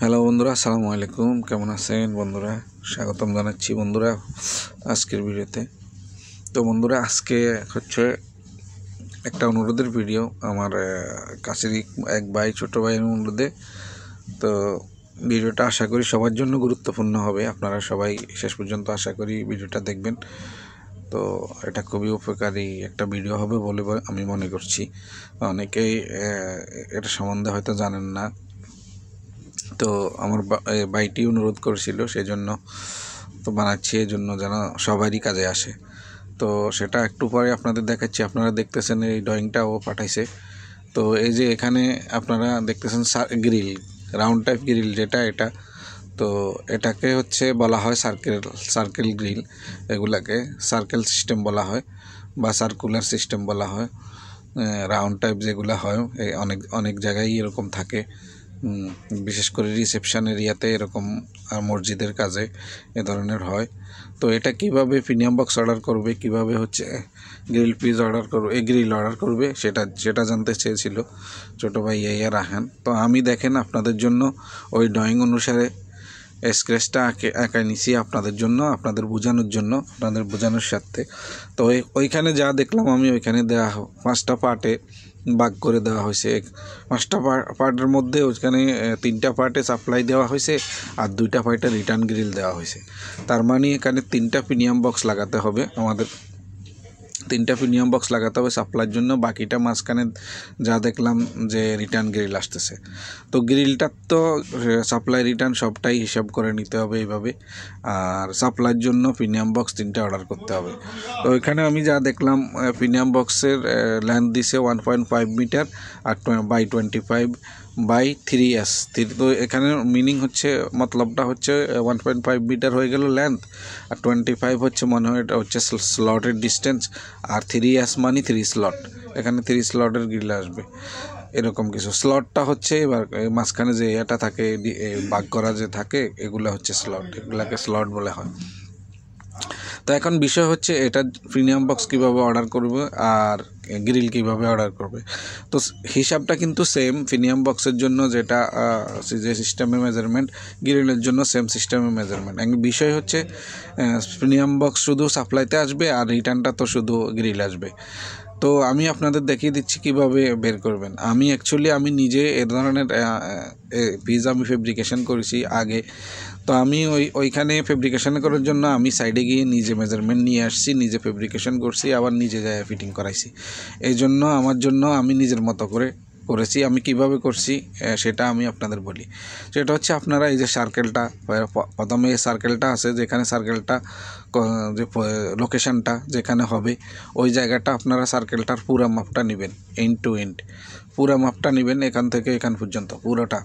Hello বন্ধুরা, আসসালামু আলাইকুম। কেমন আছেন বন্ধুরা? স্বাগতম জানাচ্ছি বন্ধুরা আজকের ভিডিওতে। তো বন্ধুরা, আজকে হচ্ছে একটা অনুরোধের ভিডিও। আমার কাছেরই এক ভাই, ছোটো ভাইয়ের অনুরোধে। তো ভিডিওটা আশা করি সবার জন্য গুরুত্বপূর্ণ হবে। আপনারা সবাই শেষ পর্যন্ত আশা করি ভিডিওটা দেখবেন। তো এটা খুবই উপকারী একটা ভিডিও হবে বলে আমি মনে করছি। অনেকেই এটা সম্বন্ধে হয়তো জানেন না। তো আমার ভাইটি অনুরোধ করেছিল, সেজন্য তো বানাচ্ছি, এই জন্য যেন সবারই কাজে আসে। তো সেটা একটু পরে আপনাদের দেখাচ্ছি। আপনারা দেখতেছেন এই ড্রয়িংটা ও পাঠাইছে। তো এই যে এখানে আপনারা দেখতেছেন গ্রিল, রাউন্ড টাইপ গ্রিল যেটা, এটা তো এটাকে হচ্ছে বলা হয় সার্কেল গ্রিল। এগুলাকে সার্কেল সিস্টেম বলা হয় বা সার্কুলার সিস্টেম বলা হয়। রাউন্ড টাইপ যেগুলো হয় অনেক অনেক জায়গায় এরকম থাকে, বিশেষ করে রিসেপশন এরিয়াতে এরকম, আর মসজিদের কাজে এ ধরনের হয়। তো এটা কিভাবে প্রিমিয়াম বক্স অর্ডার করবে, কিভাবে হচ্ছে গ্রিল পিস অর্ডার করবে, গ্রিল অর্ডার করবে, সেটা জানতে চেয়েছিল ছোটো ভাই ইয়া রাহান। তো আমি দেখেন আপনাদের জন্য ওই ড্রয়িং অনুসারে স্ক্র্যাচটা আঁকায় নিছি আপনাদের জন্য, আপনাদের বোঝানোর জন্য, আপনাদের বোঝানোর সাথে। তো ওইখানে যা দেখলাম আমি, ওইখানে দেওয়া 5টা পার্টে ভাগ করে দেওয়া হয়েছে। 5টা পার্টের মধ্যে ওইখানে 3টা পার্টে সাপ্লাই দেওয়া হয়েছে আর 2টা পার্টে রিটার্ন গ্রিল দেওয়া হয়েছে। তার মানে এখানে 3টা প্রিমিয়াম বক্স লাগাতে হবে আমাদের, 3টা প্রিমিয়াম বক্স লাগাতে হবে সাপ্লাইয়ের জন্য। বাকিটা মাঝখানে যা দেখলাম যে রিটার্ন গ্রিল আসতেছে। তো গ্রিলটার তো সাপ্লাই রিটার্ন সবটাই হিসাব করে নিতে হবে এইভাবে। আর সাপ্লাইয়ের জন্য প্রিমিয়াম বক্স 3টা অর্ডার করতে হবে। তো এখানে আমি যা দেখলাম, প্রিমিয়াম বক্সের লেন্থ দিছে 1.5 metre R by 25 by 3S। তো এখানে মিনিং হচ্ছে, মতলবটা হচ্ছে 1.5 মিটার হয়ে গেল লেন্থ, আর 25 হচ্ছে মনে হয় এটা হচ্ছে স্লটের ডিস্টেন্স, আর 3S মানে 3 স্লট। এখানে 3 স্লটের গ্রিল আসবে, এরকম কিছু। স্লটটা হচ্ছে এবার মাঝখানে যে এটা থাকে, ভাগ করা যে থাকে, এগুলো হচ্ছে স্লট, এগুলাকে স্লট বলা হয়। তো এখন বিষয় হচ্ছে এটা প্রিমিয়াম বক্স কীভাবে অর্ডার করবে আর গ্রিল কীভাবে অর্ডার করবে। তো হিসাবটা কিন্তু সেম, প্রিমিয়াম বক্সের জন্য যেটা যে সিস্টেমে মেজারমেন্ট, গ্রিলের জন্য সেম সিস্টেমে মেজারমেন্ট। বিষয় হচ্ছে প্রিমিয়াম বক্স শুধু সাপ্লাইতে আসবে আর রিটার্নটা তো শুধু গ্রিল আসবে। তো আমি আপনাদের দেখিয়ে দিচ্ছি কিভাবে বের করবেন। আমি নিজে এ ধরনের পিস আমি ফেব্রিকেশন করেছি আগে। তো আমি ওইখানে ফেব্রিকেশন করার জন্য আমি সাইডে গিয়ে নিজে মেজারমেন্ট নিয়ে আসছি, নিজে ফেব্রিকেশন করছি, আবার নিজে যায় ফিটিং করাইছি। এই জন্য আমার জন্য আমি নিজের মতো করে করেছি। আমি কিভাবে করছি সেটা আমি আপনাদের বলি। সেটা হচ্ছে, আপনারা এই যে সার্কেলটা, প্রথমে এই সার্কেলটা আছে, যেখানে সার্কেলটা যে লোকেশানটা যেখানে হবে, ওই জায়গাটা আপনারা সার্কেলটার পুরো মাপটা নেবেন, এন্ড টু এন্ড পুরো মাপটা নেবেন, এখান থেকে এখান পর্যন্ত পুরোটা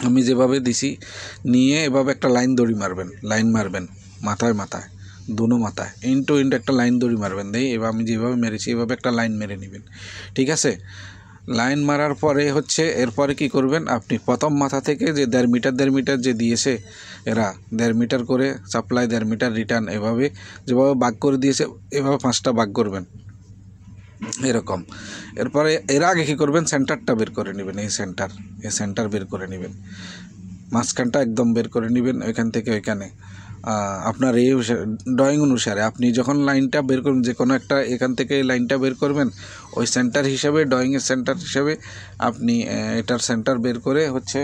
আমি যেভাবে দিছি নিয়ে এভাবে একটা লাইন দড়ি মারবেন মাথায় দুনো মাথায় এন্ড টু এন্ড একটা লাইন দড়ি মারবেন। এবার আমি যেভাবে মেরেছি এভাবে একটা লাইন মেরে নেবেন, ঠিক আছে? লাইন মারার পরে হচ্ছে এরপরে কি করবেন, আপনি প্রথম মাথা থেকে যে 1.5 মিটার যে দিয়েছে এরা, 1.5 মিটার করে সাপ্লাই, 1.5 মিটার রিটার্ন, এভাবে যেভাবে ভাগ করে দিয়েছে এভাবে 5টা ভাগ করবেন এরকম। এরপরে এর আগে কী করবেন, সেন্টারটা বের করে নেবেন, এই সেন্টার বের করে নেবেন, মাঝখানটা একদম বের করে নেবেন এখান থেকে ওইখানে। আপনার এই ড্রয়িং অনুসারে আপনি যখন লাইনটা বের করবেন, যে কোনো একটা এখান থেকে লাইনটা বের করবেন, ওই সেন্টার হিসাবে, ড্রয়িংয়ের সেন্টার হিসাবে আপনি এটার সেন্টার বের করে হচ্ছে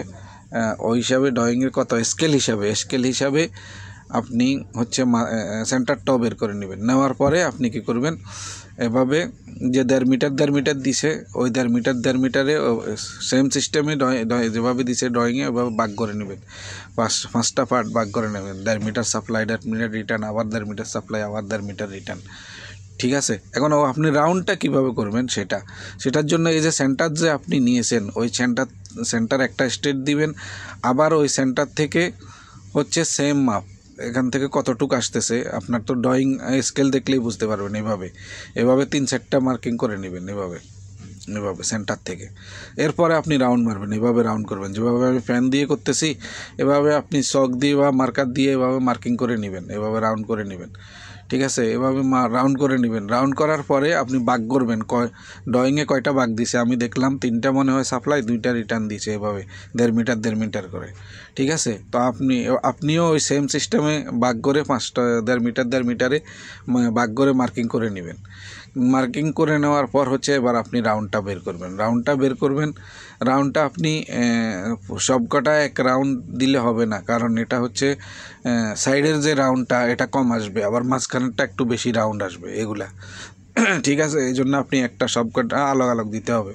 ওই হিসাবে ড্রয়িংয়ের কত স্কেল হিসাবে আপনি হচ্ছে সেন্টারটাও বের করে নেবেন। নেওয়ার পরে আপনি কি করবেন, এভাবে যে 1.5 মিটার দিছে, ওই 1.5 মিটারে সেম সিস্টেমে যেভাবে দিছে ড্রয়িংয়ে ওইভাবে ভাগ করে নেবেন, 5টা পার্ট ভাগ করে নেবেন। 1.5 মিটার সাপ্লাই, 1.5 মিটার রিটার্ন, আবার 1.5 মিটার সাপ্লাই, আবার 1.5 মিটার রিটার্ন, ঠিক আছে? এখন আপনি রাউন্ডটা কিভাবে করবেন সেটার জন্য এই যে সেন্টার যে আপনি নিয়েছেন, ওই সেন্টার একটা স্টেট দিবেন, আবার ওই সেন্টার থেকে হচ্ছে সেম মাপ, এখান থেকে কতটুকু আসতেছে আপনার তো ড্রয়িং স্কেল দেখলেই বুঝতে পারবেন। এভাবে 3-4টা মার্কিং করে নেবেন, এভাবে সেন্টার থেকে। এরপরে আপনি রাউন্ড মারবেন, এভাবে রাউন্ড করবেন, যেভাবে আমি ফ্যান দিয়ে করতেছি এভাবে আপনি চক দিয়ে বা মার্কার দিয়ে এভাবে মার্কিং করে নেবেন, এভাবে রাউন্ড করে নেবেন, ঠিক আছে। এভাবে রাউন্ড করে নেবেন। রাউন্ড করার পরে আপনি ভাগ করবেন, ড্রয়িংয়ে কয়টা ভাগ দিছে আমি দেখলাম 3টা মনে হয় সাপ্লাই, 2টা রিটার্ন দিছে, এভাবে 1.5 মিটার করে, ঠিক আছে। তো আপনিও ওই সেম সিস্টেমে ভাগ করে 5টা 1.5 মিটারে ভাগ করে মার্কিং করে নেবেন। মার্কিং করে নেওয়ার পর হচ্ছে এবার আপনি রাউন্ডটা বের করবেন। রাউন্ডটা আপনি সবকটা এক রাউন্ড দিলে হবে না, কারণ এটা হচ্ছে সাইডের যে রাউন্ডটা এটা কম আসবে, আবার মাঝখানেরটা একটু বেশি রাউন্ড আসবে এগুলা, ঠিক আছে। এই জন্য আপনি সবকটা আলাদা দিতে হবে,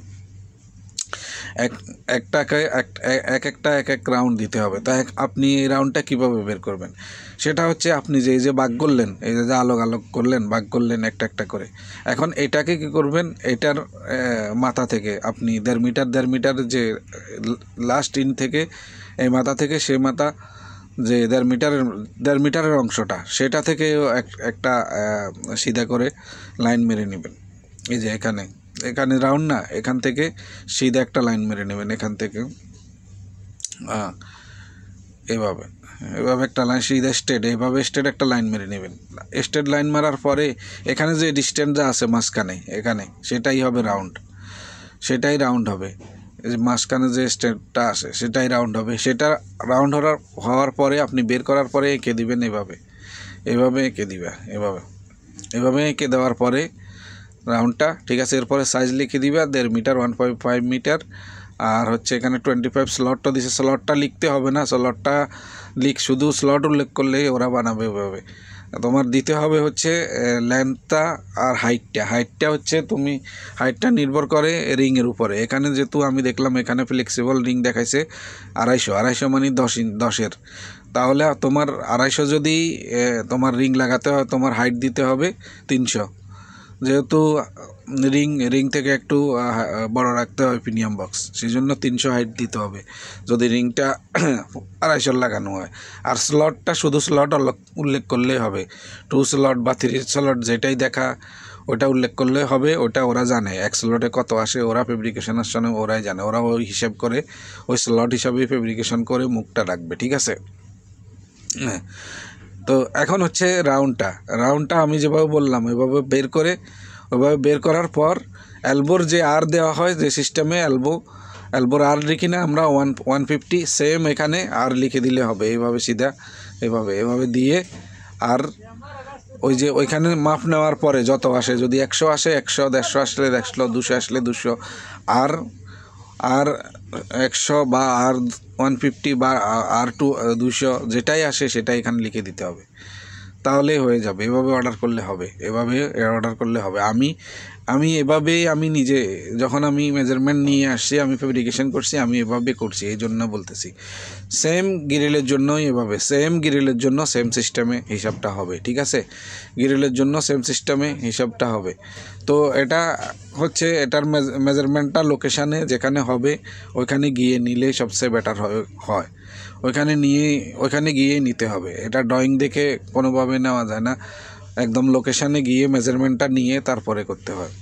এক রাউন্ড দিতে হবে। তাই আপনি এই রাউন্ডটা কীভাবে বের করবেন সেটা হচ্ছে, আপনি যে ভাগ করলেন, এই যে আলোক করলেন, ভাগ করলেন একটা করে, এখন এটাকে কি করবেন, এটার মাথা থেকে আপনি 1.5 মিটার যে লাস্ট ইন থেকে এই মাথা থেকে সে মাথা যে 1.5 মিটারের অংশটা, সেটা থেকে একটা সিধা করে লাইন মেরে নেবেন। এই যে এখানে রাউন্ড না, এখান থেকে সিধা একটা লাইন মেরে নেবেন, এখান থেকে এভাবে একটা লাইন সিধা এইভাবে স্ট্রেট একটা লাইন মেরে নেবেন। স্ট্রেট লাইন মারার পরে এখানে যে ডিস্টেন্সটা আছে মাঝখানে, এখানে সেটাই হবে রাউন্ড, হবে। মাঝখানে যে স্ট্রেটটা আছে সেটাই রাউন্ড হবে। সেটা রাউন্ড হওয়ার পরে আপনি বের করার পরে এঁকে দিবেন, এভাবে এঁকে দিবা, এভাবে এঁকে দেওয়ার পরে রাউন্ডটা, ঠিক আছে। এরপরে সাইজ লিখে দিবা 1.5 মিটার, 1.5 মিটার, আর হচ্ছে এখানে 25 স্লটটা দিছে। স্লটটা লিখতে হবে না, স্লটটা শুধু স্লট উল্লেখ করলেই ওরা বানাবে। এভাবে তোমার দিতে হবে হচ্ছে লেন্থটা আর হাইটটা হচ্ছে হাইটটা নির্ভর করে রিংয়ের উপরে। এখানে যেহেতু আমি দেখলাম এখানে ফ্লেক্সিবল রিং দেখাইছে 250 মানে 10-এর, তাহলে তোমার 250 যদি তোমার রিং লাগাতে হয়, তোমার হাইট দিতে হবে 300, যেহেতু রিং থেকে একটু বড় রাখতে হয় প্রিমিয়াম বক্স, সেই জন্য 300 হাইট দিতে হবে যদি রিংটা 250 লাগানো হয়। আর স্লটটা শুধু স্লট উল্লেখ করলেই হবে, 2 স্লট বা 3 স্লট যেটাই দেখা ওটা উল্লেখ করলে হবে। ওটা ওরা জানে 1 স্লটে কত আসে, ওরা ফেব্রিকেশনের সময় ওরাই জানে, ওরা ওই হিসাব করে ওই স্লট হিসাবে ফেব্রিকেশন করে মুখটা রাখবে, ঠিক আছে। হ্যাঁ, তো এখন হচ্ছে রাউন্ডটা আমি যেভাবে বললাম ওইভাবে বের করার পর এলবোর যে আর দেওয়া হয় যে সিস্টেমে, এলবোর আর লিখি না আমরা 150, সেম এখানে আর লিখে দিলে হবে। এইভাবে সিধা এভাবে দিয়ে, আর ওই যে ওইখানে মাপ নেওয়ার পরে যত আসে, যদি 100 আসে 100, 150 আসলে 100, 200 আসলে 200, আর 100 বা আর 150 বা আর 200 যেটাই আসে সেটাই এখানে লিখে দিতে হবে, তাহলেই হয়ে যাবে। এভাবে অর্ডার করলে হবে। আমি এভাবেই আমি নিজে যখন আমি মেজারমেন্ট নিয়ে আসছি, আমি ফেব্রিকেশন করছি, আমি এভাবে করছি, এই জন্য বলতেছি। সেম গ্রিলের জন্য সেম সিস্টেমে হিসাবটা হবে, ঠিক আছে। গ্রিলের জন্য সেম সিস্টেমে হিসাবটা হবে। তো এটা হচ্ছে এটার মেজারমেন্টটা লোকেশানে যেখানে হবে ওইখানে গিয়ে নিলে সবচেয়ে বেটার হয়। ওইখানে গিয়ে নিতে হবে। এটা ড্রয়িং দেখে কোনোভাবে নেওয়া যায় না, একদম লোকেশানে গিয়ে মেজারমেন্টটা নিয়ে তারপরে করতে হয়,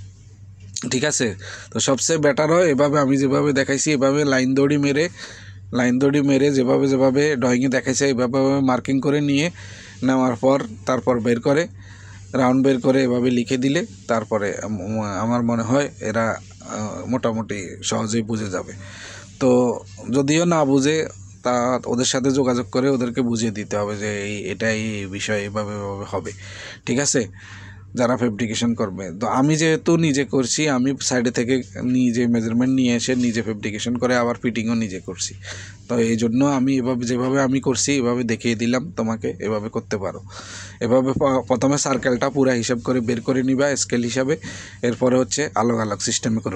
ঠিক আছে। তো সবচেয়ে বেটার হয় এভাবে, আমি যেভাবে দেখাইছি এভাবে লাইন দড়ি মেরে যেভাবে ড্রয়িংয়ে দেখাইছে এইভাবে মার্কিং করে নিয়ে নেওয়ার পর তারপর রাউন্ড বের করে এভাবে লিখে দিলে তারপরে আমার মনে হয় এরা মোটামুটি সহজেই বুঝে যাবে। তো যদিও না বুঝে, তা ওদের সাথে যোগাযোগ করে ওদেরকে বুঝিয়ে দিতে হবে যে এই বিষয় এভাবে হবে, ঠিক আছে, যারা ফেব্রিকেশন করবে। তো আমি যেহেতু নিজে করছি, আমি সাইডে থেকে নিজে মেজারমেন্ট নিয়ে এসে নিজে ফেব্রিকেশন করে আবার ফিটিংও নিজে করছি। তো এই জন্য আমি যেভাবে আমি করছি এভাবে দেখিয়ে দিলাম তোমাকে, এভাবে করতে পারো। এভাবে প্রথমে সার্কেলটা পুরো হিসাব করে বের করে নিবা স্কেল হিসাবে, এরপরে হচ্ছে আলাদা সিস্টেমে করে